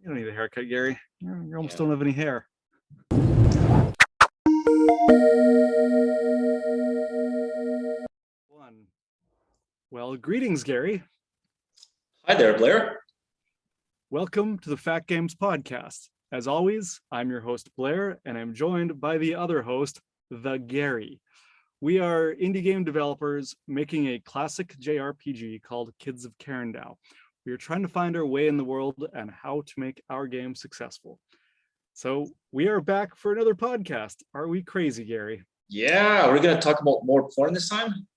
You don't need a haircut, Gary. You almost Yeah. don't have any hair. One. Well, greetings, Gary. Hi there, Blair. Welcome to the Phat Games podcast. As always, I'm your host, Blair, and I'm joined by the other host, the Gary. We are indie game developers making a classic JRPG called Kids of Karendow. We are trying to find our way in the world and how to make our game successful. So we are back for another podcast. Are we crazy, Gary? Yeah, we're gonna talk about more porn this time.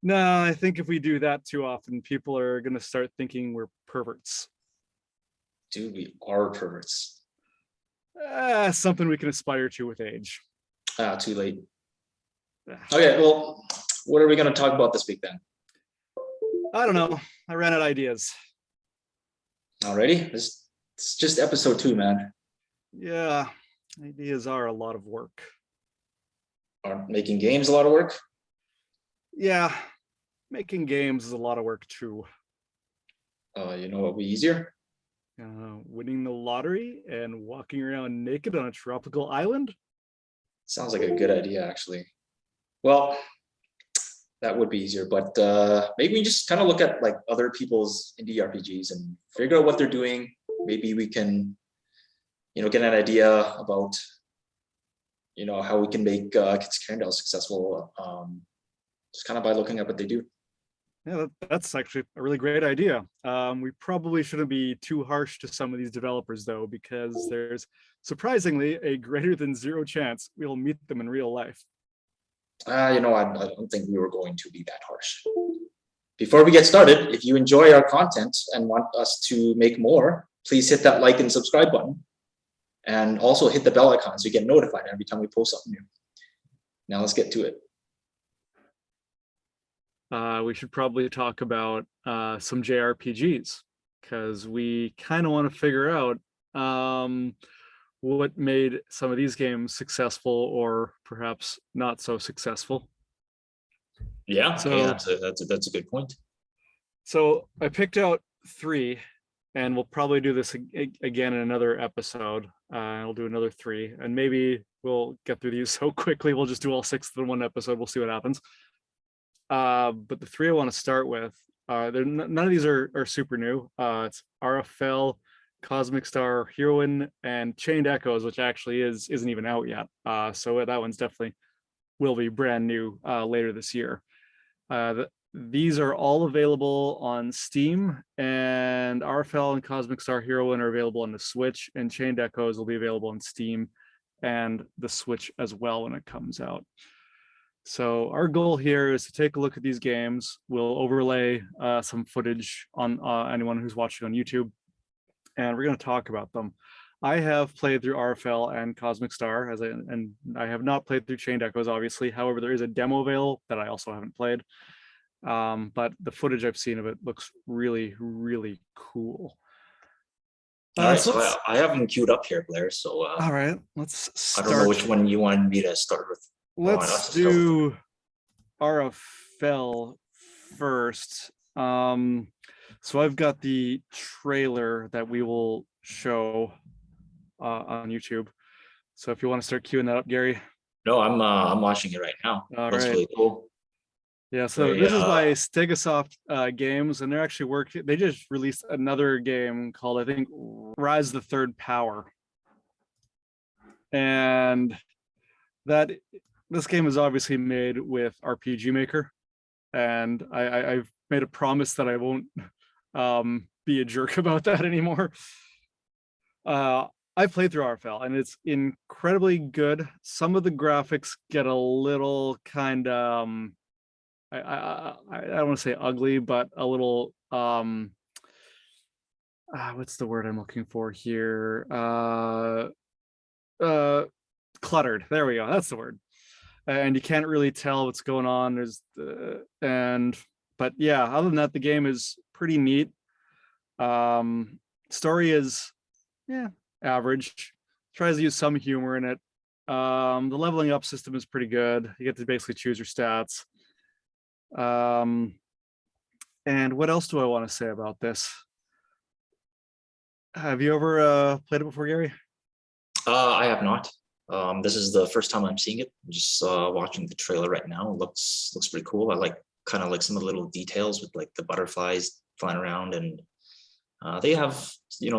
No, I think if we do that too often, people are going to start thinking we're perverts. Dude, we are perverts. Something we can aspire to with age. Too late. Okay, well, what are we gonna talk about this week then? I don't know. I ran out of ideas. Already? It's just episode 2, man. Yeah, ideas are a lot of work. Aren't making games a lot of work? Yeah, making games is a lot of work too. You know what would be easier? Winning the lottery and walking around naked on a tropical island? Sounds like a good idea, actually. Well, that would be easier, but maybe we just kind of look at like other people's indie RPGs and figure out what they're doing. Maybe we can, get an idea about, how we can make Kids of Karendow successful, just kind of by looking at what they do. Yeah, that's actually a really great idea. We probably shouldn't be too harsh to some of these developers, though, because there's surprisingly a greater than zero chance we'll meet them in real life. I don't think we were going to be that harsh. Before we get started, if you enjoy our content and want us to make more, please hit that like and subscribe button. And also hit the bell icon so you get notified every time we post something new. Now let's get to it. We should probably talk about some JRPGs because we kind of want to figure out what made some of these games successful or perhaps not so successful. Yeah, so that's a good point. So I picked out 3, and we'll probably do this again in another episode. I'll do another 3, and maybe we'll get through these so quickly we'll just do all 6 in one episode. We'll see what happens. But the 3 I want to start with, none of these are super new. It's Ara Fell, Cosmic Star, Heroine, and Chained Echoes, which actually isn't even out yet. So that one's definitely will be brand new later this year. These are all available on Steam, and Ara Fell and Cosmic Star Heroine are available on the Switch, and Chained Echoes will be available on Steam and the Switch as well when it comes out. So our goal here is to take a look at these games. We'll overlay some footage on anyone who's watching on YouTube, and we're going to talk about them. I have played through Ara Fell and Cosmic Star, and I have not played through Chained Echoes, obviously. However, there is a demo available that I also haven't played. But the footage I've seen of it looks really, really cool. All right, so I have them queued up here, Blair. So all right, let's start. I don't know which one you wanted me to start with. Let's do Ara Fell first. So I've got the trailer that we will show on YouTube. So if you want to start queuing that up, Gary. No, I'm watching it right now. That's really cool. Yeah, so this is by Stegosoft Games, and they're actually they just released another game called, I think, Rise of the Third Power. And this game is obviously made with RPG Maker, and I've made a promise that I won't be a jerk about that anymore. I played through Ara Fell, and it's incredibly good. Some of the graphics get a little kind of I don't want to say ugly, but a little what's the word I'm looking for here? Cluttered. There we go. That's the word. And you can't really tell what's going on. But yeah, other than that, the game is pretty neat. Story is average. Tries to use some humor in it. The leveling up system is pretty good. You get to basically choose your stats. And what else do I want to say about this? Have you ever played it before, Gary? I have not. This is the first time I'm seeing it. I'm just watching the trailer right now. It looks pretty cool. I like kind of like some of the little details with like the butterflies flying around, and they have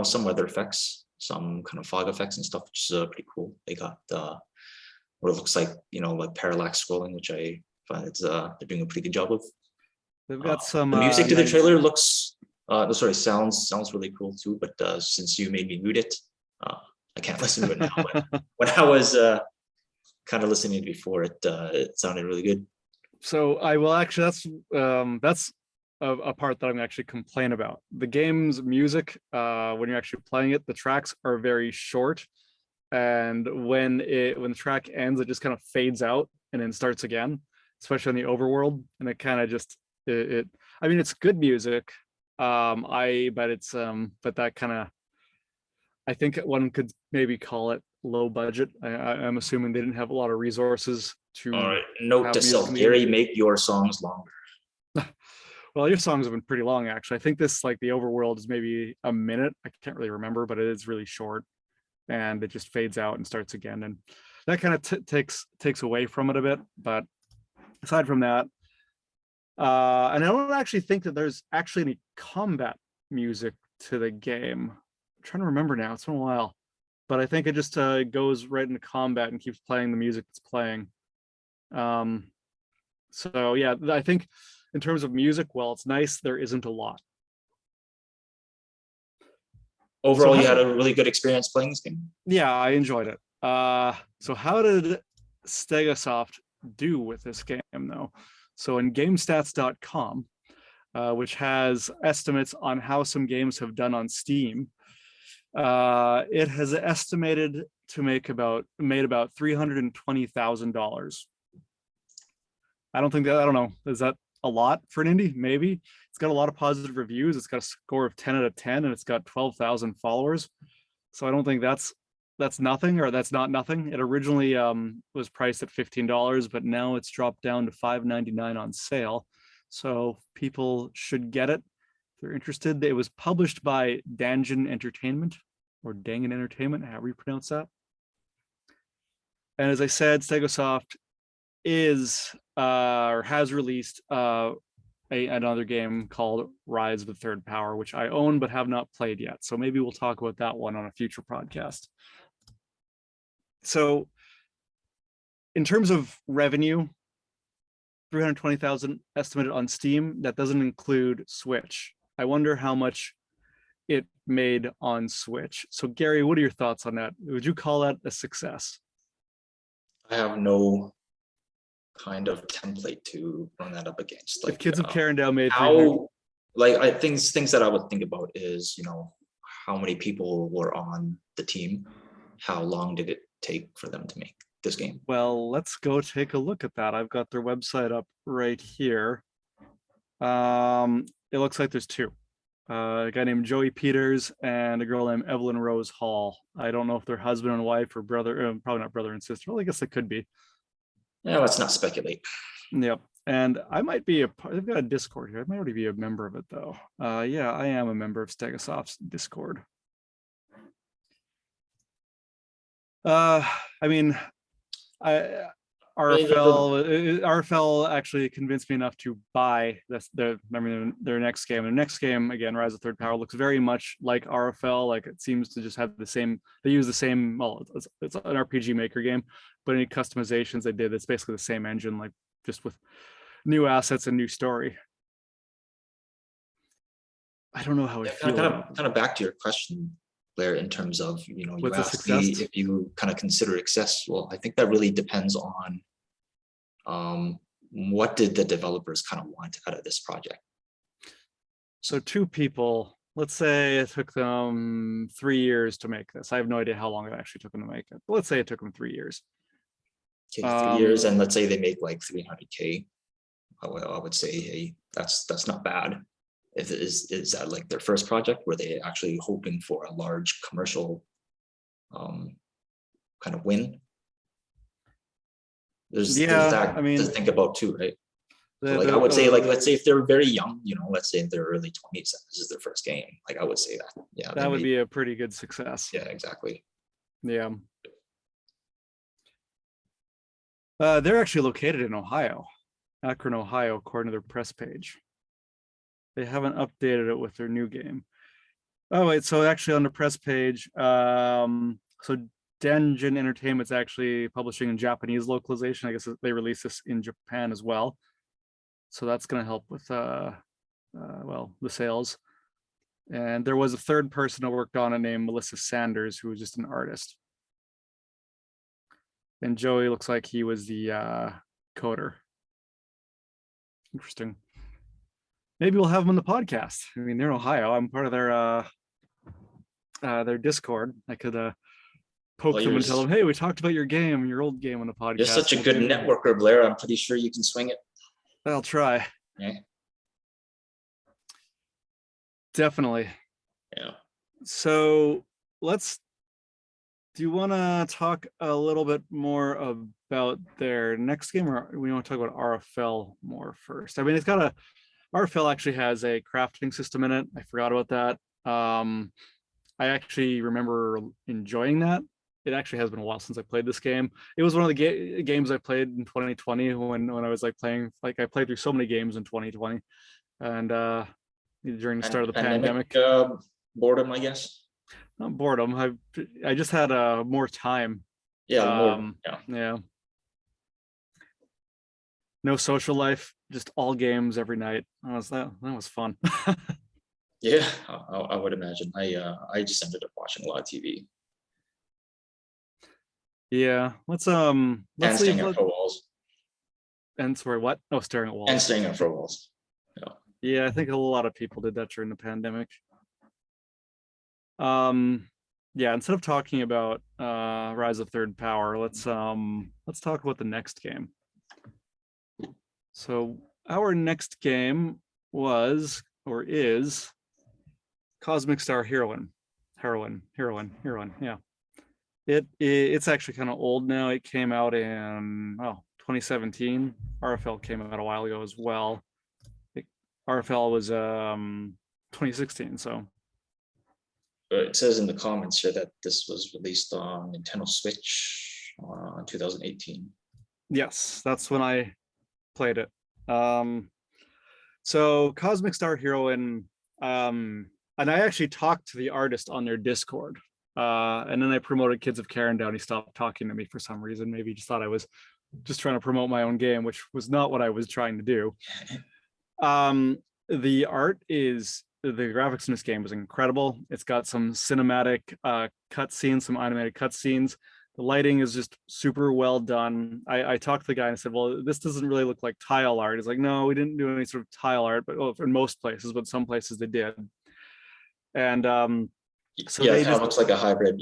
some weather effects, some kind of fog effects and stuff, which is pretty cool. They got what it looks like like parallax scrolling, which I find they're doing a pretty good job of. They've got some The music to the nice. trailer looks sorry, sounds really cool too. But since you made me mute it, I can't listen to it now. But when I was kind of listening before, it sounded really good. So I will actually. That's a part that I'm gonna actually complain about. The game's music, when you're actually playing it, the tracks are very short, and when the track ends, it just kind of fades out and then starts again, especially in the overworld, and it kind of just it. I mean, it's good music. But that kind of, I think one could maybe call it low budget. I'm assuming they didn't have a lot of resources All to right. Note have to music self, in the game. Gary, make your songs longer. Well, your songs have been pretty long, actually. I think this, like the overworld, is maybe a minute. I can't really remember, but it is really short, and it just fades out and starts again, and that kind of takes away from it a bit. But aside from that, and I don't actually think that there's actually any combat music to the game. I'm trying to remember now. It's been a while, but I think it just goes right into combat and keeps playing the music it's playing. So yeah, I think in terms of music, well, it's nice. There isn't a lot. So Overall, you how? had a really good experience playing this game. Yeah, I enjoyed it. So how did Stegosoft do with this game though? So in GameStats.com, which has estimates on how some games have done on Steam, it has estimated to made about $320,000. I don't know. Is that a lot for an indie? Maybe. It's got a lot of positive reviews. It's got a score of 10 out of 10, and it's got 12,000 followers. So I don't think that's nothing, or that's not nothing. It originally was priced at $15, but now it's dropped down to $5.99 on sale. So people should get it if they're interested. It was published by Dangan Entertainment, or Dangan Entertainment, however you pronounce that. And as I said, Stegosoft is or has released another game called Rise of the Third Power, which I own but have not played yet. So maybe we'll talk about that one on a future podcast. So in terms of revenue, 320,000 estimated on Steam. That doesn't include Switch. I wonder how much it made on Switch. So Gary, what are your thoughts on that? Would you call that a success? I have no kind of template to run that up against. If Like Kids of Karendow made 300, how, like I things that I would think about is how many people were on the team, how long did it take for them to make this game? well, let's go take a look at that. I've got their website up right here. It looks like there's two. A guy named Joey Peters and a girl named Evelyn Rose Hall. I don't know if they're husband and wife or brother, probably not brother and sister. Well, I guess they could be. Yeah, let's not speculate. Yep. And I might be they've got a Discord here. I might already be a member of it though. Yeah, I am a member of Stegosoft's Discord. I mean, Ara Fell actually convinced me enough to buy their next game. Their next game, again, Rise of Third Power, looks very much like Ara Fell. Like it seems to just have the same. They use the same. Well, it's an RPG Maker game, but any customizations they did, it's basically the same engine, like just with new assets and new story. I don't know how I feel. Kind of back to your question, Blair, in terms of you What's a asked me success? if you kind of consider success. Well, I think that really depends on what did the developers kind of want out of this project. So two people, let's say it took them 3 years to make this. I have no idea how long it actually took them to make it, but let's say it took them 3 years. Okay, 3 years, and let's say they make like 300K. I would say, hey, that's not bad. If it is that like their first project, were they actually hoping for a large commercial kind of win? There's that I mean, to think about too, right? So like I would say, like let's say if they're very young, let's say in their early 20s, this is their first game. Like I would say that. Yeah, that would be a pretty good success. Yeah, exactly. Yeah. They're actually located in Ohio, Akron, Ohio, according to their press page. They haven't updated it with their new game. Oh wait, so actually on the press page, so Denjin Entertainment's actually publishing in Japanese localization. I guess they release this in Japan as well. So that's going to help with well, the sales. And there was a third person who worked on it named Melissa Sanders, who was just an artist. And Joey looks like he was the coder. Interesting. Maybe we'll have them on the podcast. I mean, they're in Ohio. I'm part of their Discord. I could poke them and tell them, hey, we talked about your old game on the podcast. You're such a good networker, Blair. I'm pretty sure you can swing it. I'll try. Yeah. Definitely. Yeah. So do you want to talk a little bit more about their next game, or we want to talk about Ara Fell more first? I mean, Ara Fell actually has a crafting system in it. I forgot about that. I actually remember enjoying that. It actually has been a while since I played this game. It was one of the games I played in 2020 when I was like playing, like I played through so many games in 2020 and during the start of the pandemic. Boredom, I guess. Not boredom. I just had more time. Yeah, yeah. No social life, just all games every night. That was fun. Yeah, I would imagine. I just ended up watching a lot of TV. Yeah, let's and staying up for walls. And sorry, what? Oh, staring at walls. And staying up for walls. Yeah, I think a lot of people did that during the pandemic. Yeah, instead of talking about Rise of Third Power, let's talk about the next game. So our next game was or is Cosmic Star Heroine. Yeah. It's actually kind of old now. It came out in 2017. Ara Fell came out a while ago as well. Ara Fell was 2016. So it says in the comments here that this was released on Nintendo Switch in 2018. Yes, that's when I played it. So Cosmic Star Heroine, and I actually talked to the artist on their Discord. And then I promoted Kids of Karendow and he stopped talking to me for some reason. Maybe he just thought I was just trying to promote my own game, which was not what I was trying to do. The graphics in this game was incredible. It's got some cinematic cutscenes, some animated cutscenes. The lighting is just super well done. I talked to the guy and I said, well, this doesn't really look like tile art. He's like, no, we didn't do any sort of tile art, but in most places, but some places they did. And so yeah, it kind of looks like a hybrid.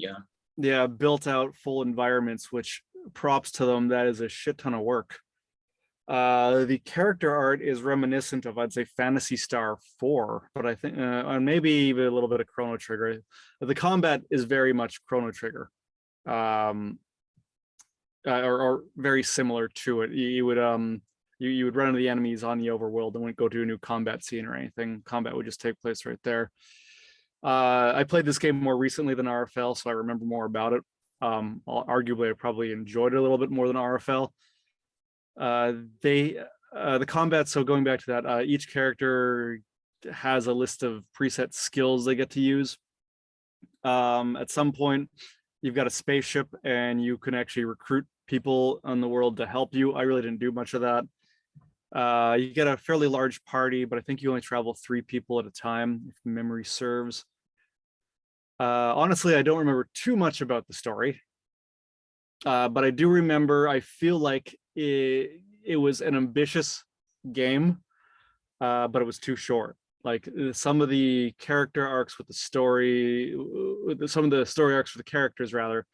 Yeah, built out full environments, which props to them. That is a shit ton of work. The character art is reminiscent of, I'd say, Phantasy Star 4, but I think maybe even a little bit of Chrono Trigger. The combat is very much Chrono Trigger, or very similar to it. You would you would run into the enemies on the overworld and wouldn't go to a new combat scene or anything. Combat would just take place right there. I played this game more recently than Ara Fell, so I remember more about it. Arguably, I probably enjoyed it a little bit more than Ara Fell. The combat, so going back to that, each character has a list of preset skills they get to use. At some point, you've got a spaceship and you can actually recruit people on the world to help you. I really didn't do much of that. You get a fairly large party, but I think you only travel 3 people at a time, if memory serves. Honestly, I don't remember too much about the story, but I do remember, I feel like it was an ambitious game, but it was too short. Like some of the character arcs with the story, some of the story arcs for the characters rather,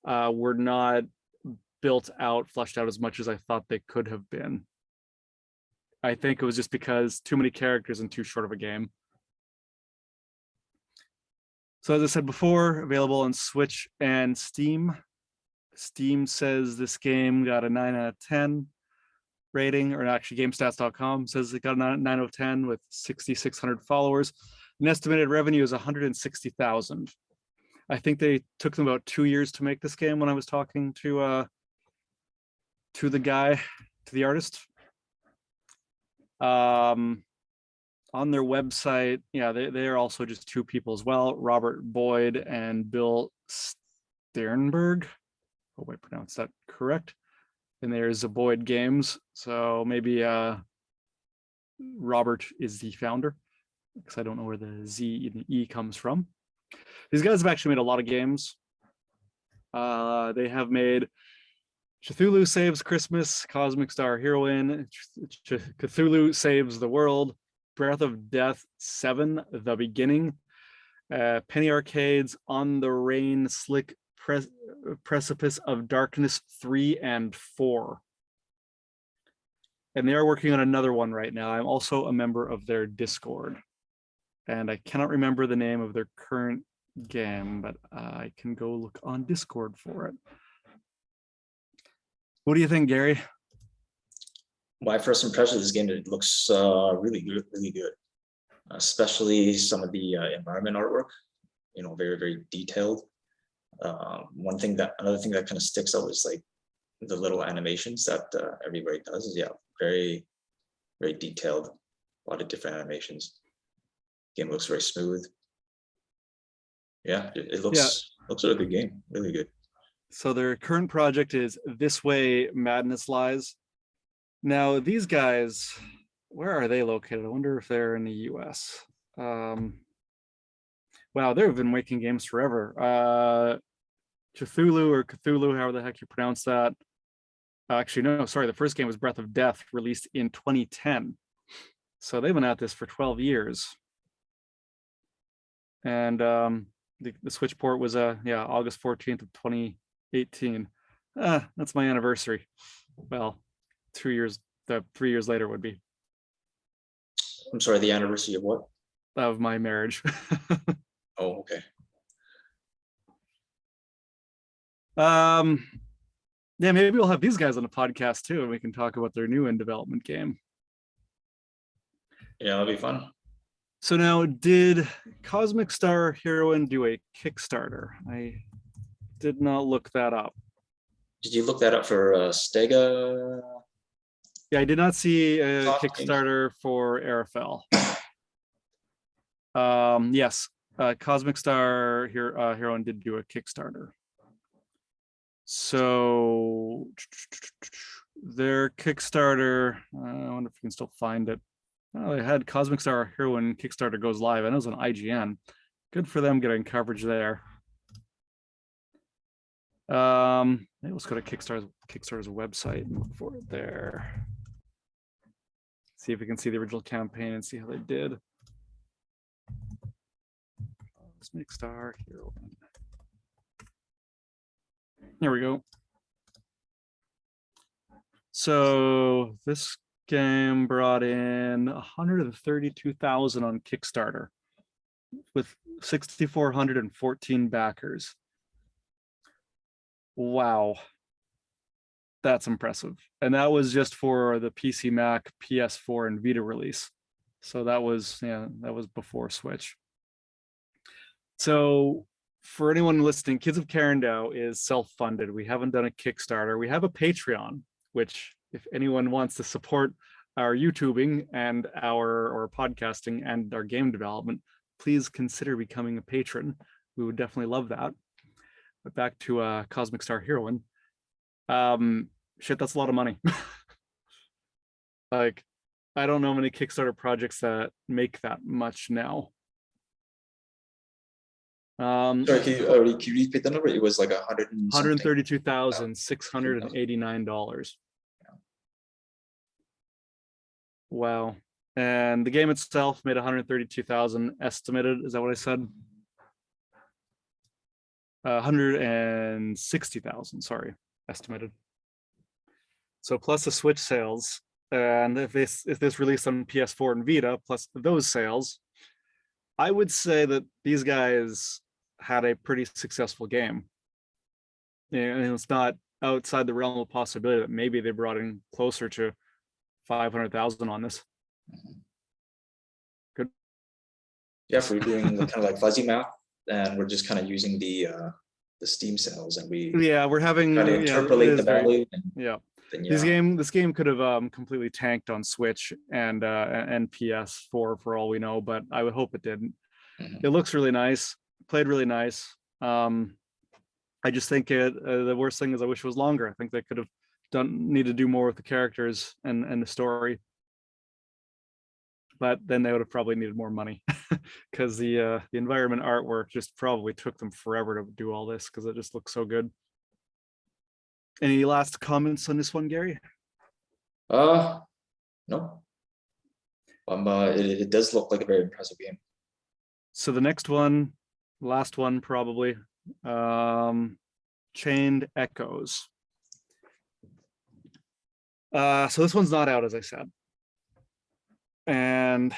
were not built out, fleshed out as much as I thought they could have been. I think it was just because too many characters in too short of a game. So as I said before, available on Switch and Steam. Steam says this game got a 9 out of 10. rating, or actually GameStats.com says it got a 9 out of 10 with 6,600 followers. An estimated revenue is 160,000. I think they took them about 2 years to make this game when I was talking to the guy, to the artist. On their website, yeah, they are also just two people as well, Robert Boyd and Bill Sternberg. Hope I pronounced that correct. And there's Boyd Games. So maybe Robert is the founder, because I don't know where the Z and the E comes from. These guys have actually made a lot of games. They have made Cthulhu Saves Christmas, Cosmic Star Heroine, Cthulhu Saves the World, Breath of Death 7, The Beginning, Penny Arcade's On the Rain, Slick Precipice of Darkness 3 and 4. And they are working on another one right now. I'm also a member of their Discord. And I cannot remember the name of their current game, but I can go look on Discord for it. What do you think, Gary? My first impression of this game, it looks really good, especially some of the environment artwork. You know, very, very detailed. Another thing that kind of sticks out is like the little animations that everybody does. Yeah, very, very detailed. A lot of different animations. Game looks very smooth. Yeah, it looks like a good game. Really good. So their current project is This Way Madness Lies. Now these guys, where are they located? I wonder if they're in the US. Wow, they've been making games forever. Cthulhu, however the heck you pronounce that. Actually, no, sorry, the first game was Breath of Death, released in 2010. So they've been at this for 12 years. And the Switch port was August 14th of 2018. That's my anniversary. Well, 3 years later would be. I'm sorry, the anniversary of what? Of my marriage. Oh, okay. Yeah, maybe we'll have these guys on the podcast too, and we can talk about their new in development game. Yeah, that'll be fun. So now, did Cosmic Star Heroine do a Kickstarter? I did not look that up. Did you look that up for Stega? Yeah, I did not see a Kickstarter for Ara Fell. Yes, Cosmic Star Heroine did do a Kickstarter. So their Kickstarter, I wonder if you can still find it. Oh, they had Cosmic Star Heroine Kickstarter goes live. I know it's on IGN. Good for them getting coverage there. Maybe let's go to Kickstarter's website and look for it there. See if we can see the original campaign and see how they did. Cosmic Star Heroine. Here we go. So this game brought in 132,000 on Kickstarter with 6,414 backers. Wow. That's impressive. And that was just for the PC, Mac, PS4, and Vita release. So that was before Switch. So for anyone listening, Kids of Karendow is self-funded. We haven't done a Kickstarter. We have a Patreon, which if anyone wants to support our YouTubing and our podcasting and our game development, please consider becoming a patron. We would definitely love that. But back to Cosmic Star Heroine. Shit, that's a lot of money. Like, I don't know many Kickstarter projects that make that much now. Sorry, can you repeat the number? It was like $132,689. Wow. And the game itself made 132,000 estimated. Is that what I said? 160,000, sorry, estimated. So plus the Switch sales, and if this released on PS4 and Vita, plus those sales, I would say that these guys had a pretty successful game. And it's not outside the realm of possibility that maybe they brought in closer to 500,000 on this. Good. Yeah, if we're doing kind of like fuzzy math, and we're just kind of using the Steam sales, and we We're having try to interpolate the value. This game could have completely tanked on Switch and PS4 for all we know, but I would hope it didn't. It looks really nice, played really nice. I just think the worst thing is I wish it was longer. I think they could have need to do more with the characters and the story, but then they would have probably needed more money because the environment artwork just probably took them forever to do all this because it just looks so good. Any last comments on this one, Gary? No. It does look like a very impressive game. So the next one, last one probably, Chained Echoes. So this one's not out, as I said. And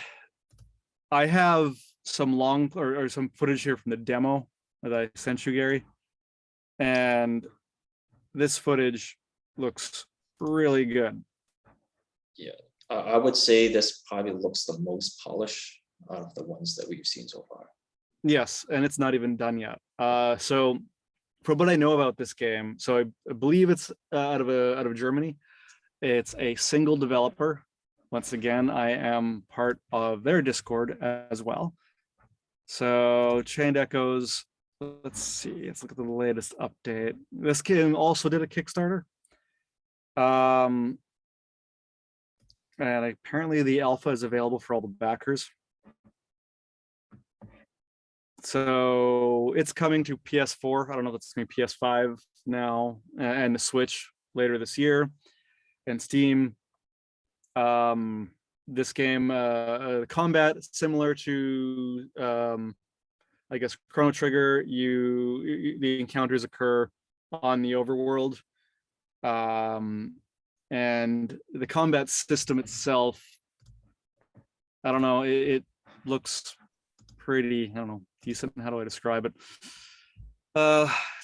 I have some or some footage here from the demo that I sent you, Gary. And this footage looks really good. Yeah, I would say this probably looks the most polished out of the ones that we've seen so far. Yes, and it's not even done yet. So from what I know about this game, so I believe it's out of Germany. It's a single developer. Once again, I am part of their Discord as well. So Chained Echoes, let's see, let's look at the latest update. This game also did a Kickstarter. And apparently the alpha is available for all the backers. So it's coming to PS4. I don't know if it's going to be PS5 now and the Switch later this year. And Steam. This game, combat similar to, I guess, Chrono Trigger. The encounters occur on the overworld, and the combat system itself, I don't know. It looks pretty, I don't know, decent. How do I describe it?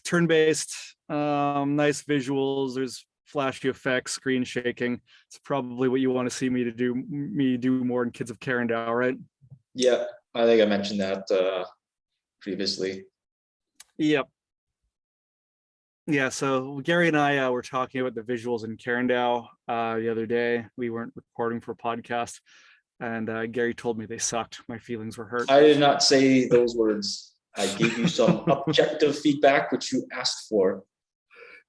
Turn-based, nice visuals. There's flashy effects, screen shaking. It's probably what you want to see me do more in Kids of Karendow, right? Yeah, I think I mentioned that previously. Yep. Yeah, so Gary and I were talking about the visuals in Karendow the other day. We weren't recording for a podcast, and Gary told me they sucked. My feelings were hurt. I did not say those words. I gave you some objective feedback, which you asked for.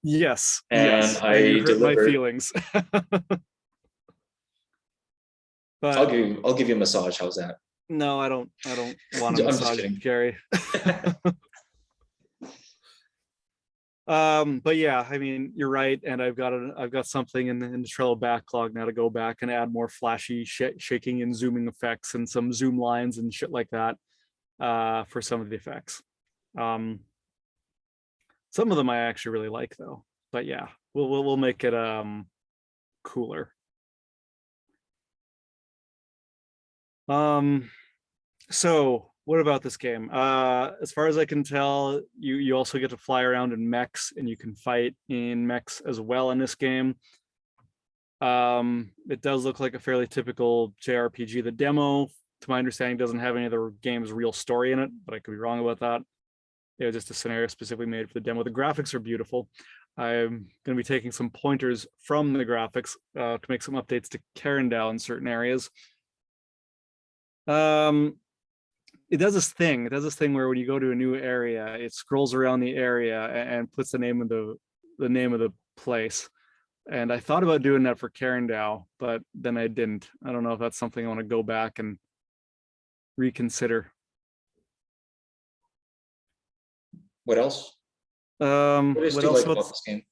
Yes, and yes, I and you hurt delivered. my feelings. But I'll give you a massage. How's that? No, I don't want a massage, Gary. But yeah, I mean, you're right, and I've got something in the Trello backlog now to go back and add more flashy shaking and zooming effects and some zoom lines and shit like that for some of the effects. Some of them I actually really like though, but yeah, we'll make it cooler. So what about this game? As far as I can tell, you also get to fly around in mechs, and you can fight in mechs as well in this game. It does look like a fairly typical JRPG. The demo, to my understanding, doesn't have any of the game's real story in it, but I could be wrong about that. It was just a scenario specifically made for the demo. The graphics are beautiful. I'm going to be taking some pointers from the graphics to make some updates to Karendow in certain areas. It does this thing. It does this thing where when you go to a new area, it scrolls around the area and puts the name of the place. And I thought about doing that for Karendow, but then I didn't. I don't know if that's something I want to go back and reconsider. What else? What else do you like about this game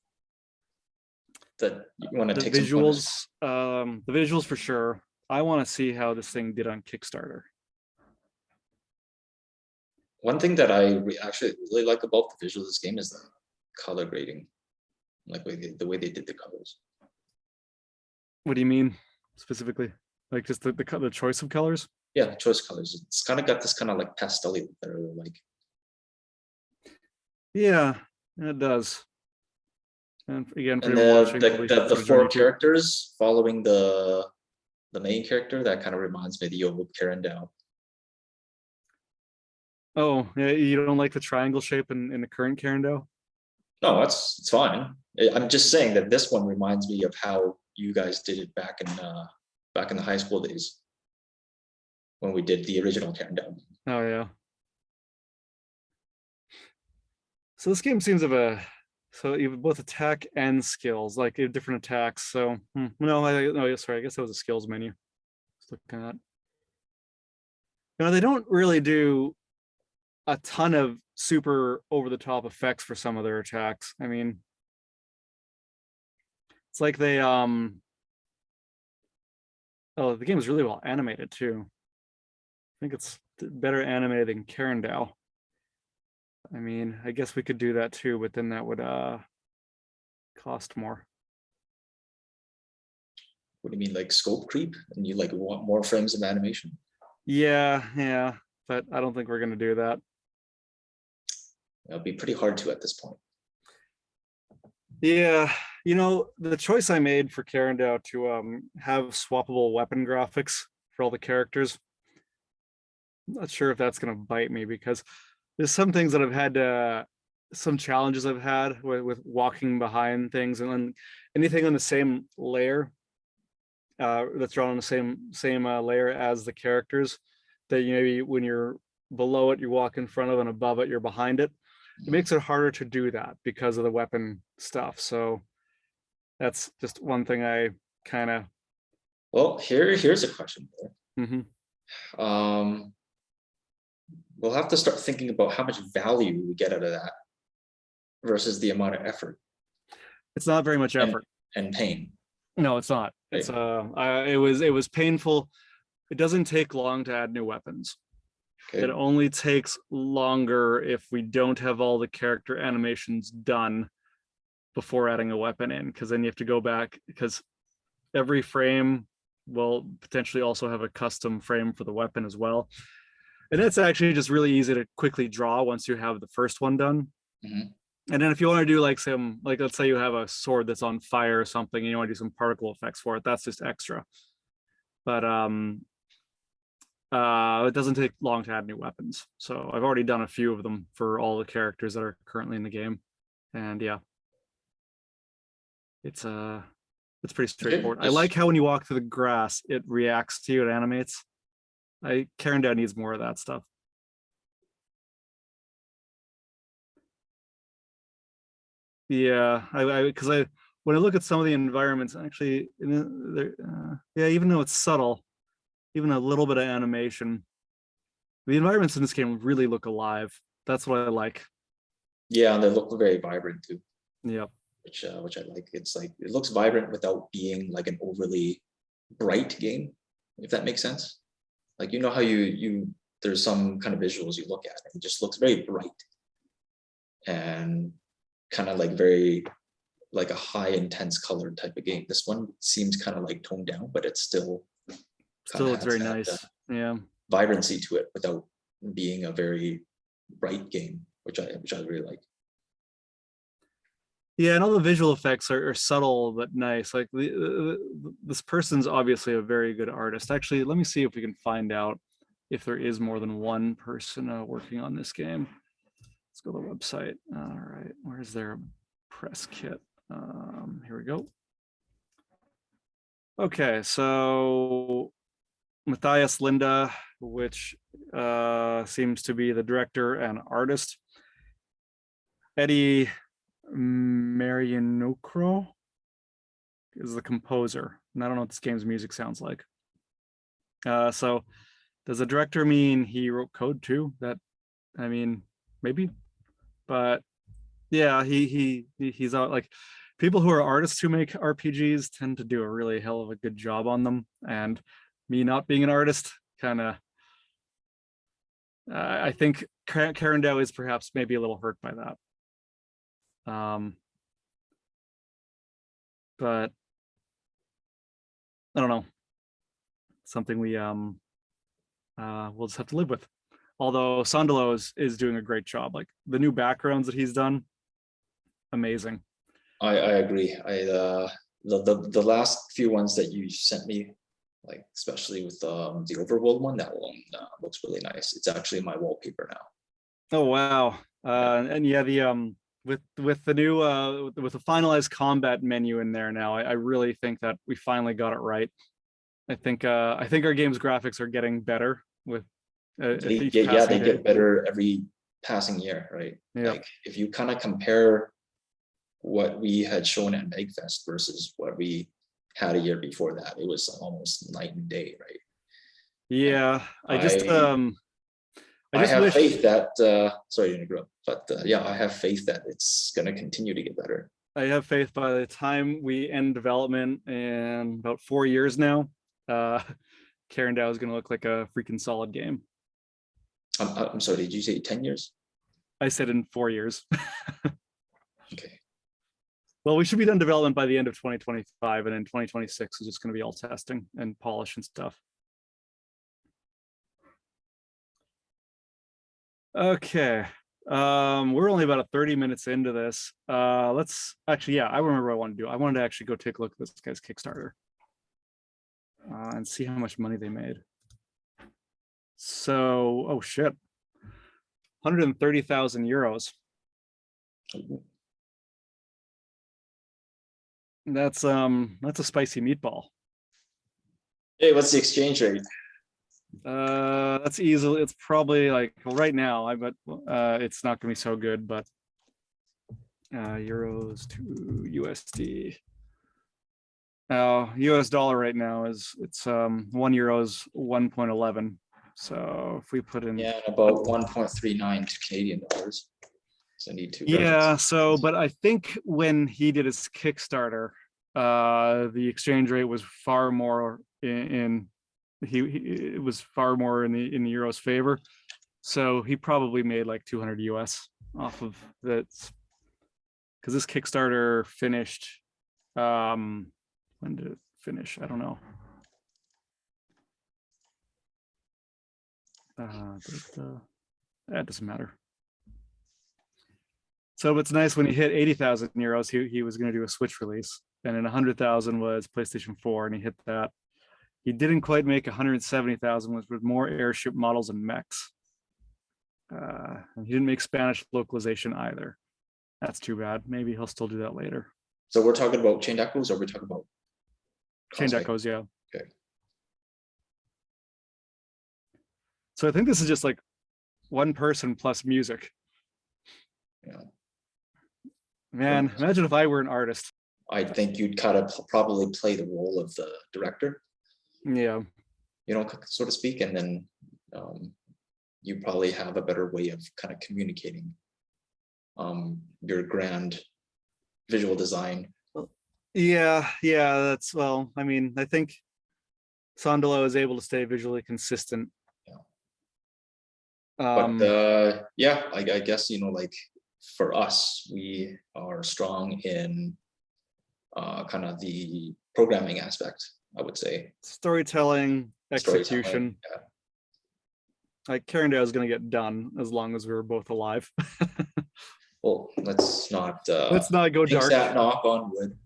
that you want to take the visuals? The visuals for sure. I want to see how this thing did on Kickstarter. One thing that I actually really like about the visuals of this game is the color grading, like the way they did the colors. What do you mean specifically? Like just the choice of colors? Yeah, the choice of colors. It's kind of got this kind of like pastel look that I really like. Yeah, it does. And again, and the 4 characters following the the main character, that kind of reminds me of the old Karendow. Oh, yeah, you don't like the triangle shape in the current Karendow? No, it's fine. I'm just saying that this one reminds me of how you guys did it back in the high school days when we did the original Karendow. Oh yeah. So this game seems so you have both attack and skills, like you have different attacks. So no, sorry, I guess that was a skills menu. Just looking at. They don't really do a ton of super over the top effects for some of their attacks. I mean, it's like they oh, the game is really well animated too. I think it's better animated than Karendow. I mean, I guess we could do that too, but then that would cost more. What do you mean, like scope creep? And you like want more frames of animation? Yeah, but I don't think we're gonna do that. It'll be pretty hard to at this point. Yeah, the choice I made for Karendow to have swappable weapon graphics for all the characters, I'm not sure if that's gonna bite me, because there's some things that I've had some challenges I've had with walking behind things, and then anything on the same layer that's drawn on the same layer as the characters, that maybe when you're below it you walk in front of, and above it you're behind it. It makes it harder to do that because of the weapon stuff. So that's just one thing I kind of. Well, here's a question. Mm-hmm. We'll have to start thinking about how much value we get out of that versus the amount of effort. It's not very much effort and pain. No, it's not. It's it was painful. It doesn't take long to add new weapons. Okay. It only takes longer if we don't have all the character animations done before adding a weapon in, because then you have to go back, because every frame will potentially also have a custom frame for the weapon as well. And it's actually just really easy to quickly draw once you have the first one done. Mm-hmm. And then if you want to do like let's say you have a sword that's on fire or something, and you want to do some particle effects for it, that's just extra. But it doesn't take long to add new weapons. So I've already done a few of them for all the characters that are currently in the game. And yeah, it's pretty straightforward. Okay. I like how when you walk through the grass, it reacts to you, it animates. Karendow needs more of that stuff. Yeah, because when I look at some of the environments, actually, yeah, even though it's subtle, even a little bit of animation, the environments in this game really look alive. That's what I like. Yeah, and they look very vibrant too. Yeah, which I like. It's like it looks vibrant without being like an overly bright game, if that makes sense. Like, you know how you there's some kind of visuals you look at and it just looks very bright and kind of like very like a high intense color type of game. This one seems kind of like toned down, but it's still looks very nice. Yeah, vibrancy to it without being a very bright game, which I really like. Yeah, and all the visual effects are subtle but nice. Like this person's obviously a very good artist. Actually, let me see if we can find out if there is more than one person working on this game. Let's go to the website. All right, where's their press kit? Here we go. Okay, so Matthias Linda, which seems to be the director and artist. Eddie Marianocro is the composer, and I don't know what this game's music sounds like. So does the director mean he wrote code too? That, I mean, maybe, but yeah, he's out. Like, people who are artists who make RPGs tend to do a really hell of a good job on them, and me not being an artist, kind of, I think Karendow is perhaps maybe a little hurt by that. But I don't know, something we we'll just have to live with. Although Sondalo is doing a great job. Like, the new backgrounds that he's done, amazing. I agree. The last few ones that you sent me like especially with the overworld one. That one looks really nice. It's actually my wallpaper now. Oh wow. And yeah, the with the new with the finalized combat menu in there now, I really think that we finally got it right. I think our game's graphics are getting better with each Yeah, passing they day. get better every passing year, right? Yeah. Like if you kind of compare what we had shown at Megfest versus what we had a year before that, it was almost night and day, right? Yeah, I just I have wish faith that sorry to interrupt, but yeah, I have faith that it's going to continue to get better. I have faith by the time we end development in about 4 years now, Karendow is going to look like a freaking solid game. I'm sorry, did you say 10 years? I said in 4 years. Okay. Well, we should be done development by the end of 2025, and in 2026 is just going to be all testing and polish and stuff. Okay. We're only about 30 minutes into this. Let's actually, yeah, I remember what I want to do. I wanted to actually go take a look at this guy's Kickstarter and see how much money they made. So, oh shit, 130,000 euros. That's a spicy meatball. Hey, what's the exchange rate? That's easily, it's probably like, well, right now I bet it's not gonna be so good, but euros to USD. Now US dollar right now is, it's 1 euro is 1.11. So if we put in, Yeah, about 1.39 to Canadian dollars. So I need to. yeah, so but I think when he did his Kickstarter, the exchange rate was far more in it was far more in the euro's favor. So he probably made like 200 US off of that, because this Kickstarter finished, when did it finish? I don't know. That doesn't matter. So it's nice when he hit 80,000 euros, he was going to do a Switch release, and then 100,000 was PlayStation 4, and he hit that. He didn't quite make 170,000, was with more airship models and mechs. And he didn't make Spanish localization either. That's too bad. Maybe he'll still do that later. So we're talking about Chained Echoes, or we're talking about Chained Cosmic? Echoes, yeah. Okay. So I think this is just like one person plus music. Yeah. Man, imagine if I were an artist. I think you'd kind of probably play the role of the director, Yeah. you know, so to speak, and then you probably have a better way of kind of communicating your grand visual design. Yeah, that's, well, I mean, I think Sondolo is able to stay visually consistent. But yeah, I guess, you know, like for us, we are strong in kind of the programming aspect, I would say. Storytelling, execution. Storytelling, yeah. Like Karendow is going to get done as long as we're both alive. Well, let's not go dark. That knock on wood.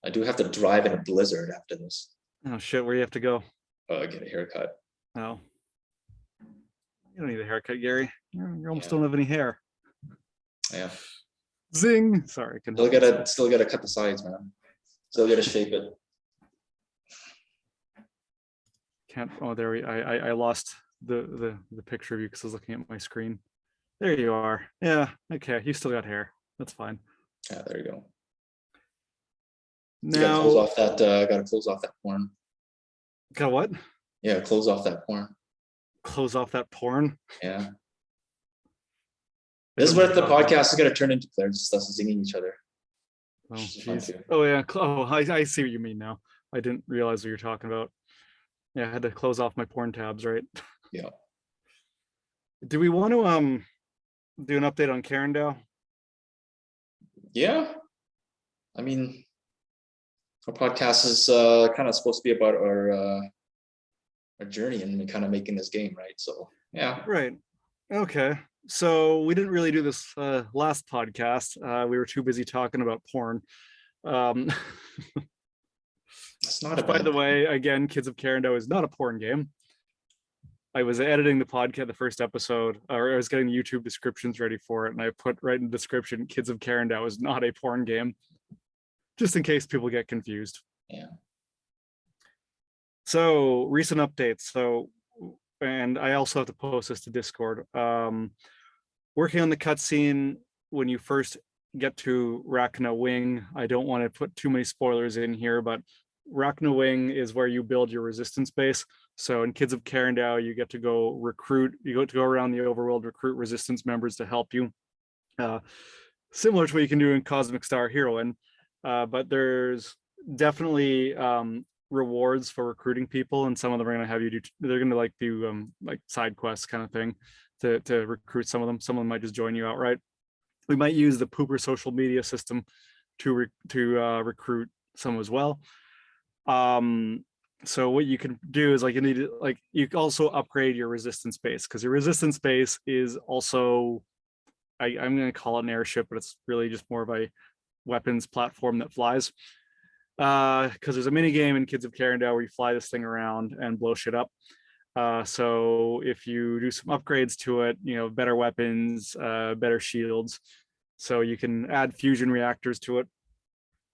I do have to drive in a blizzard after this. Oh shit, where do you have to go? Get a haircut. Oh, you don't need a haircut, Gary. You almost don't have any hair. Yeah. Zing. Sorry, I still gotta cut the sides, man. Still gotta shape it. Can't. Oh, there I lost the picture of you because I was looking at my screen. There you are. Yeah. Okay. You still got hair. That's fine. Yeah. There you go. Now, you gotta close off that. Gotta close off that porn. Got what? Yeah. Close off that porn. Close off that porn. Yeah. This is what the podcast is going to turn into, Blair. Just us zinging each other. Oh, geez. Oh, yeah. Oh, I see what you mean now. I didn't realize what you're talking about. Yeah, I had to close off my porn tabs, right? Yeah. Do we want to do an update on Karendow? Yeah. I mean, our podcast is kind of supposed to be about our journey and kind of making this game, right? So, yeah. Right. Okay. So we didn't really do this last podcast. We were too busy talking about porn. That's not a Which, by bad the thing. way, again, Kids of Karendow is not a porn game. I was editing the podcast, the first episode, or I was getting the YouTube descriptions ready for it, and I put right in the description, Kids of Karendow is not a porn game, just in case people get confused. Yeah. So recent updates. So, and I also have to post this to Discord. Working on the cutscene when you first get to Rachna Wing. I don't want to put too many spoilers in here, but Rachna Wing is where you build your resistance base. So in Kids of Karendow, you get to go recruit, you get to go around the overworld, recruit resistance members to help you. Similar to what you can do in Cosmic Star Heroine, but there's definitely rewards for recruiting people, and some of them are going to have you do, they're going to like do like side quests kind of thing to recruit some of them. Some of them might just join you outright. We might use the Pooper social media system to recruit some as well. So what you can do is like you need to, like, you can also upgrade your resistance base, because your resistance base is also, I'm going to call it an airship, but it's really just more of a weapons platform that flies. Because there's a mini game in Kids of Karendow where you fly this thing around and blow shit up. So if you do some upgrades to it, you know, better weapons, better shields, so you can add fusion reactors to it.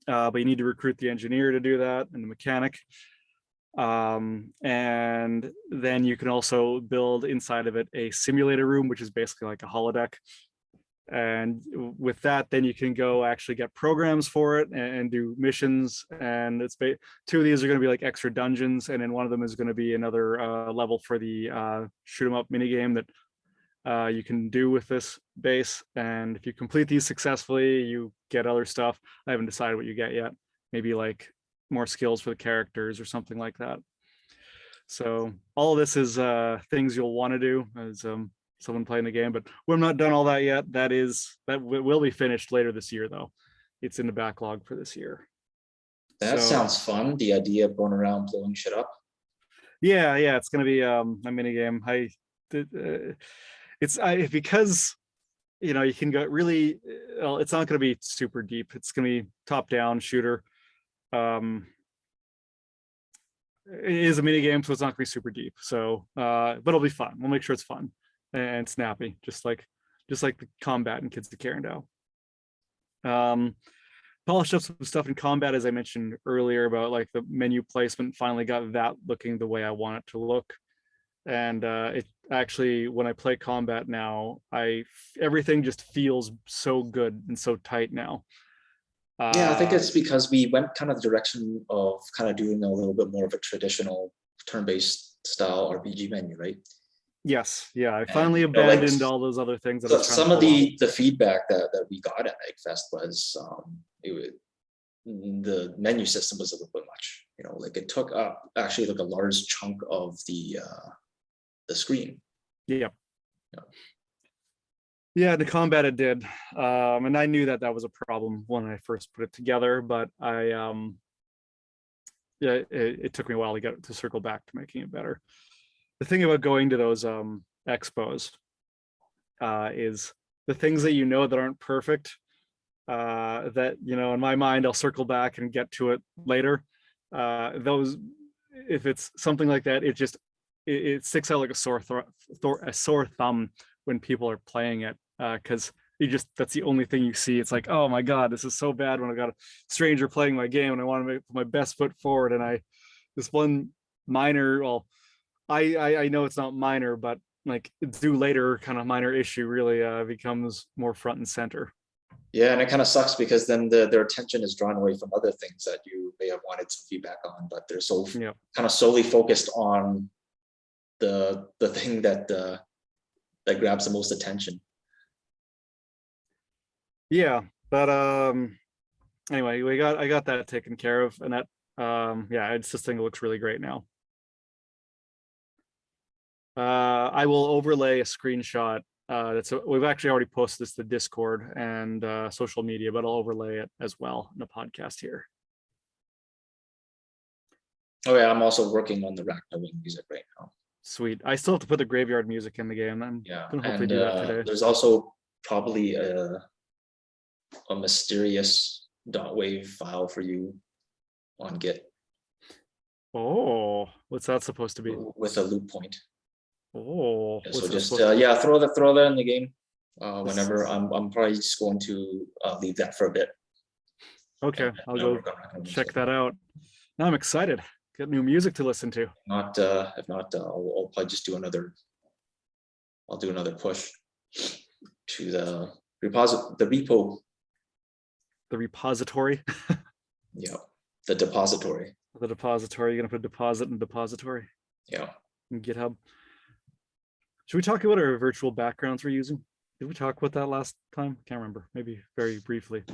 But you need to recruit the engineer to do that, and the mechanic. And then you can also build inside of it a simulator room, which is basically like a holodeck. And with that, then you can go actually get programs for it and do missions. And it's two of these are going to be like extra dungeons, and then one of them is going to be another level for the shoot 'em up mini game that you can do with this base. And if you complete these successfully, you get other stuff. I haven't decided what you get yet. Maybe like more skills for the characters or something like that. So all of this is things you'll want to do as someone playing the game, but we're not done all that yet. That will be finished later this year, though. It's in the backlog for this year. That So, sounds fun. The idea of going around blowing shit up. yeah, it's gonna be a mini game. Because you know you can go really. Well, it's not gonna be super deep. It's gonna be top down shooter. It is a mini game, so it's not gonna be super deep. So, but it'll be fun. We'll make sure it's fun and snappy, just like the combat in Kids of Karendow. Polished up some stuff in combat, as I mentioned earlier, about like the menu placement. Finally got that looking the way I want it to look. And it actually, when I play combat now, everything just feels so good and so tight now. Yeah, I think it's because we went kind of the direction of kind of doing a little bit more of a traditional turn-based style RPG menu, right? Yes, yeah, I And, finally you know, like, abandoned all those other things that I so was trying to some of pull off. the feedback that we got at Eggfest was the menu system was a little bit much. You know, like it took up actually like a large chunk of the screen. Yep. Yeah. Yeah, the combat it did, and I knew that was a problem when I first put it together, but yeah, it took me a while to get to circle back to making it better. The thing about going to those expos is the things that you know that aren't perfect, that, you know, in my mind I'll circle back and get to it later. Those, if it's something like that, it sticks out like a sore thumb when people are playing it, because that's the only thing you see. It's like, oh my god, this is so bad when I got a stranger playing my game and I want to put my best foot forward, and this one minor, well, I know it's not minor, but like due later kind of minor issue really becomes more front and center. Yeah, and it kind of sucks because then their attention is drawn away from other things that you may have wanted some feedback on, but they're so kind of solely focused on the thing that grabs the most attention. Yeah, but anyway, I got that taken care of, and that yeah, it's this thing that looks really great now. I will overlay a screenshot. We've actually already posted this to Discord and social media, but I'll overlay it as well in the podcast here. Oh yeah, I'm also working on the Rachna Wing music right now. Sweet. I still have to put the graveyard music in the game. I'm gonna hopefully do that today. There's also probably a mysterious .wav file for you on Git Oh, what's that supposed to be? with a loot point. Oh, So what's that just supposed to be? yeah, throw that in the game. This Whenever is- I'm probably just going to leave that for a bit. Okay, I'll go Work on recommending check stuff. that out. Now I'm excited. Get new music to listen to. Not if not, I'll probably just do another. I'll do another push to the repo. The repository. Yeah, the depository. The depository. You're gonna put deposit in depository Yeah. in GitHub. Should we talk about our virtual backgrounds we're using? Did we talk about that last time? Can't remember. Maybe very briefly.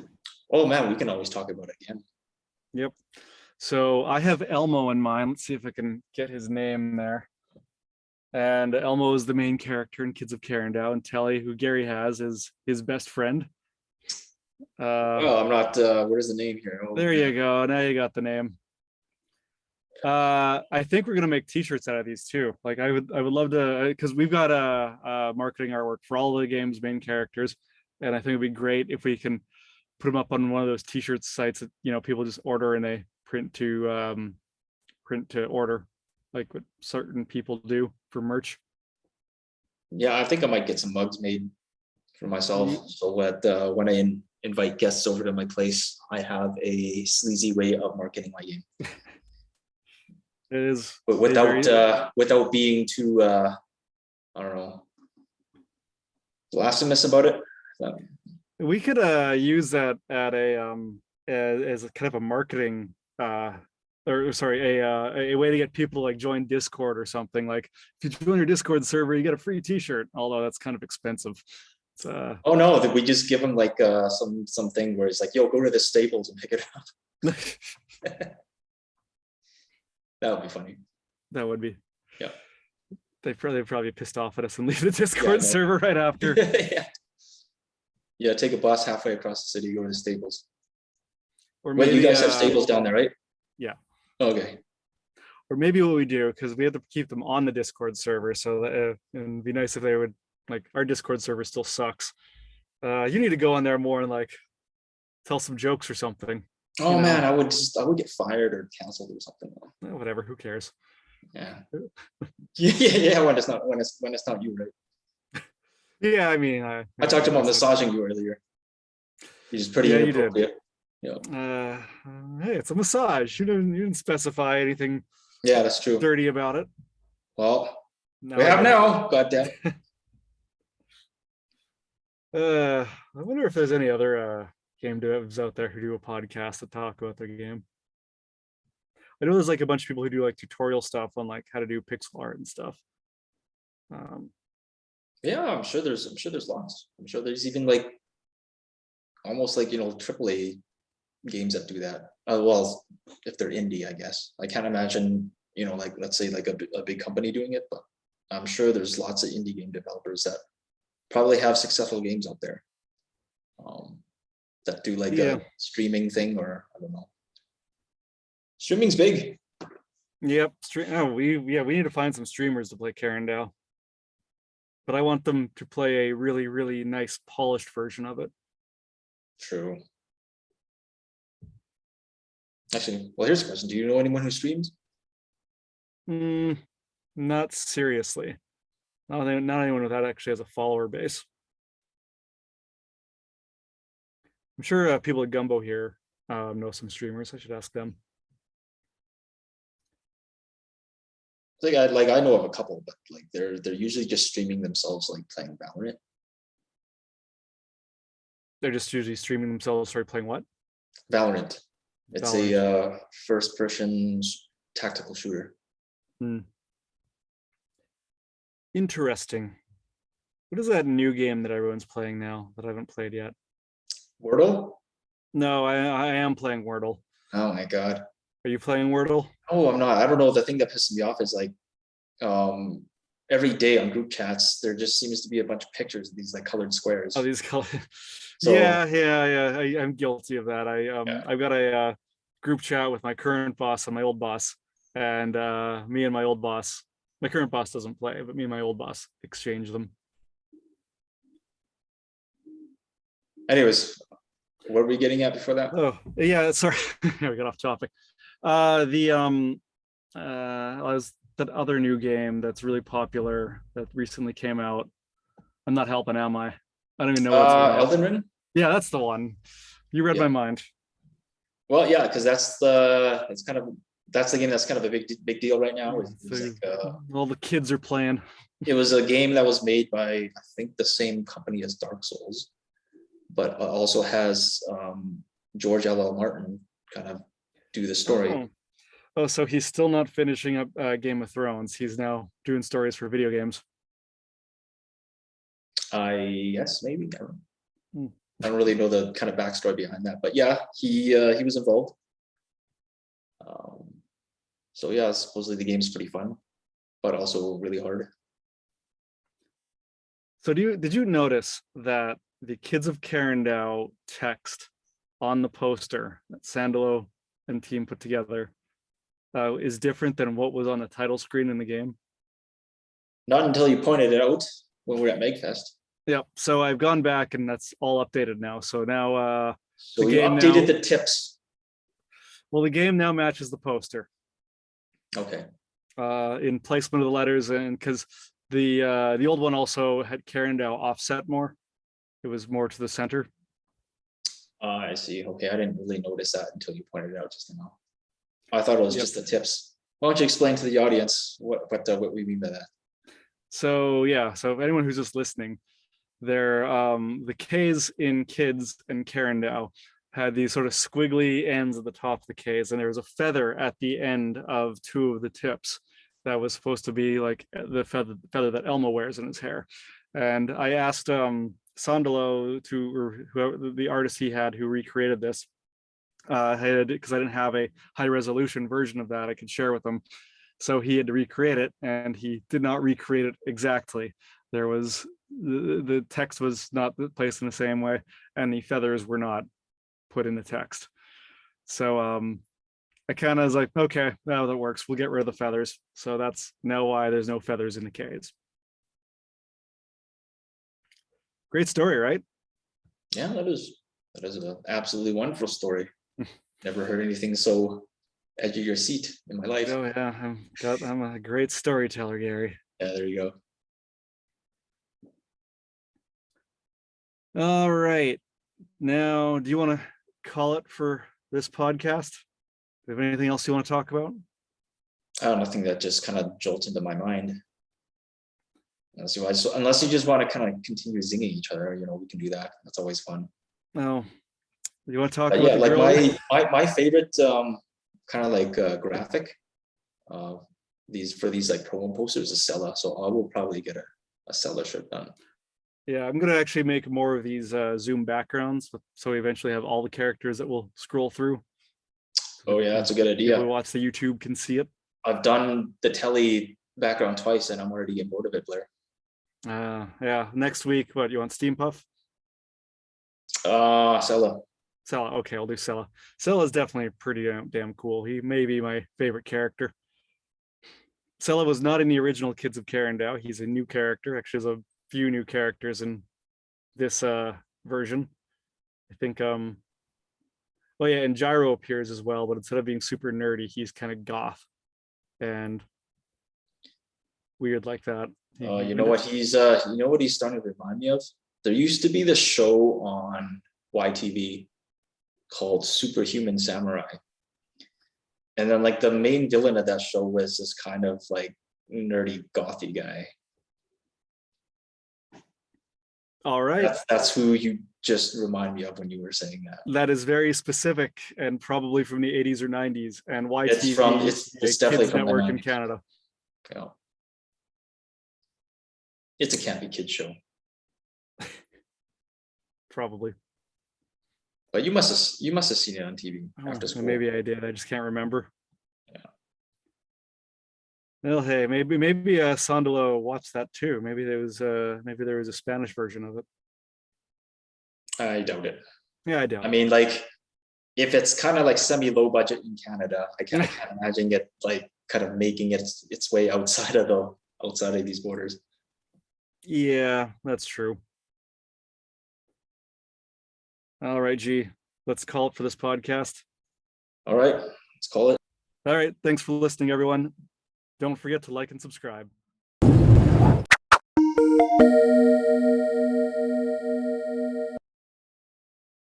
Oh man, we can always talk about it again. Yep. So I have Elmo in mind. Let's see if I can get his name there. And Elmo is the main character in Kids of Karendow, and Telly, who Gary has, is his best friend. Oh, I'm not. Where's the name here? Oh, There yeah. you go. Now you got the name. I think we're gonna make T-shirts out of these too. Like I would love to, because we've got a marketing artwork for all the game's main characters, and I think it'd be great if we can put them up on one of those T-shirt sites that people just order and they print to order, like what certain people do for merch. Yeah, I think I might get some mugs made for myself. So that when I invite guests over to my place, I have a sleazy way of marketing my game. It is, But without being too I don't know, blasphemous about it. we could use that at as a kind of a marketing or sorry, a way to get people to like join Discord or something. Like if you join your Discord server, you get a free T-shirt, although that's kind of expensive. It's, Oh no, that we just give them like something where it's like, yo, go to the Staples and pick it up. That would be funny. That would be. Yeah. They'd probably pissed off at us and leave the Discord server right after. Yeah, take a bus halfway across the city, go to the Staples. Or Wait, maybe, you guys have Staples down there, right? Yeah. Okay. Or maybe what we do, because we have to keep them on the Discord server, so that it'd be nice if they would, like, our Discord server still sucks. You need to go on there more and like tell some jokes or something. Oh man, I would get fired or canceled or something. Whatever, who cares? Yeah. Yeah. When it's not you, right? Yeah, I mean, I talked to him about massaging you earlier. He's pretty inappropriate. Yeah. Hey, it's a massage. You didn't specify anything. Yeah, that's true. Dirty about it. Well, we have now. Goddamn. I wonder if there's any other game devs out there who do a podcast to talk about their game. I know there's like a bunch of people who do like tutorial stuff on like how to do pixel art and stuff. Yeah, I'm sure there's lots. I'm sure there's even like almost like AAA games that do that. Well, if they're indie, I guess. I can't imagine like let's say like a big company doing it, but I'm sure there's lots of indie game developers that probably have successful games out there that do like a streaming thing, or I don't know. Streaming's big. Yep. We need to find some streamers to play Karendow. But I want them to play a really, really nice polished version of it. True. Actually, well, here's a question. Do you know anyone who streams? Not seriously. Not anyone that actually has a follower base. I'm sure people at Gumbo here know some streamers. I should ask them. I know of a couple, but like they're usually just streaming themselves, like playing Valorant. They're just usually streaming themselves, playing what? Valorant. It's a first-person tactical shooter. Interesting. What is that new game that everyone's playing now that I haven't played yet? Wordle? No, I am playing Wordle. Oh my god. Are you playing Wordle? Oh, I'm not. I don't know. The thing that pisses me off is like every day on group chats, there just seems to be a bunch of pictures of these like colored squares. Oh, these color. So, yeah. I'm guilty of that. I've got a group chat with my current boss and my old boss, and me and my old boss. My current boss doesn't play, but me and my old boss exchange them. Anyways, what were we getting at before that? Oh yeah, sorry. We got off topic. I was that other new game that's really popular that recently came out. I'm not helping, am I? I don't even know what's on it. Elden Ring. Yeah, that's the one. You read my Yeah. mind. Well, yeah, because that's the game that's kind of a big deal right now. All the kids are playing. It was a game that was made by, I think, the same company as Dark Souls, but also has George L.L. Martin kind of do the story. Oh, so he's still not finishing up Game of Thrones. He's now doing stories for video games. Yes, maybe. Hmm. I don't really know the kind of backstory behind that, but yeah, he was involved. So yeah, supposedly the game's pretty fun, but also really hard. So did you notice that the Kids of Karendow text on the poster that Sandalo and team put together is different than what was on the title screen in the game? Not until you pointed it out when we were at MegFest. Yep. So I've gone back and that's all updated now. So now so the game updated the tips. Well, the game now matches the poster. Okay. In placement of the letters, and because the old one also had Karendow offset more. It was more to the center. I see. Okay, I didn't really notice that until you pointed it out just now. I thought it was just the tips. Why don't you explain to the audience what we mean by that? So yeah, so if anyone who's just listening, they're the K's in Kids and Karendow had these sort of squiggly ends at the top of the K's, and there was a feather at the end of two of the tips that was supposed to be like the feather that Elmo wears in his hair. And I asked Sandalo or whoever the artist he had who recreated this, because I didn't have a high resolution version of that I could share with him. So he had to recreate it, and he did not recreate it exactly. There was the text was not placed in the same way, and the feathers were not put in the text. So I kind of was like, okay, now that works. We'll get rid of the feathers. So that's now why there's no feathers in the K's. Great story, right? Yeah, that is an absolutely wonderful story. Never heard anything so edge of your seat in my life. Oh yeah, I'm a great storyteller, Gary. Yeah, there you go. All right. Now, do you want to call it for this podcast? Do you have anything else you want to talk about? Nothing that just kind of jolts into my mind. Unless you just want to kind of continue zinging each other, we can do that. That's always fun. No, you want to talk about yeah, like my favorite kind of like graphic these like promo posters is Sella, so I will probably get a Sella shirt done. Yeah, I'm gonna actually make more of these Zoom backgrounds, so we eventually have all the characters that we'll scroll through. Oh yeah, that's a good idea. People who watch the YouTube can see it. I've done the telly background twice, and I'm already getting bored of it, Blair. Yeah. Next week, what you want? Steam Puff? Sella. Sella. Okay, I'll do Sella. Sella is definitely pretty damn cool. He may be my favorite character. Sella was not in the original Kids of Karendow. He's a new character. Actually, there's a few new characters in this version. I think well yeah, and Gyro appears as well, but instead of being super nerdy, he's kind of goth and weird like that. You know what he's starting to remind me of? There used to be this show on YTV called Superhuman Samurai. And then like the main villain of that show was this kind of like nerdy gothy guy. All right. That's who you just remind me of when you were saying that. That is very specific and probably from the 80s or 90s. And YTV it's definitely from network the 90s. in Canada. Yeah. It's a campy kid show. Probably. But you must have seen it on TV after school. Maybe I did. I just can't remember. Yeah. Well, hey, maybe Sandalo watched that too. Maybe there was a Spanish version of it. I doubt it. Yeah, I doubt it. I mean, like, if it's kind of like semi-low budget in Canada, I can't imagine it like kind of making its way outside of these borders. Yeah, that's true. All right, G, let's call it for this podcast. All right, let's call it. All right. Thanks for listening, everyone. Don't forget to like and subscribe.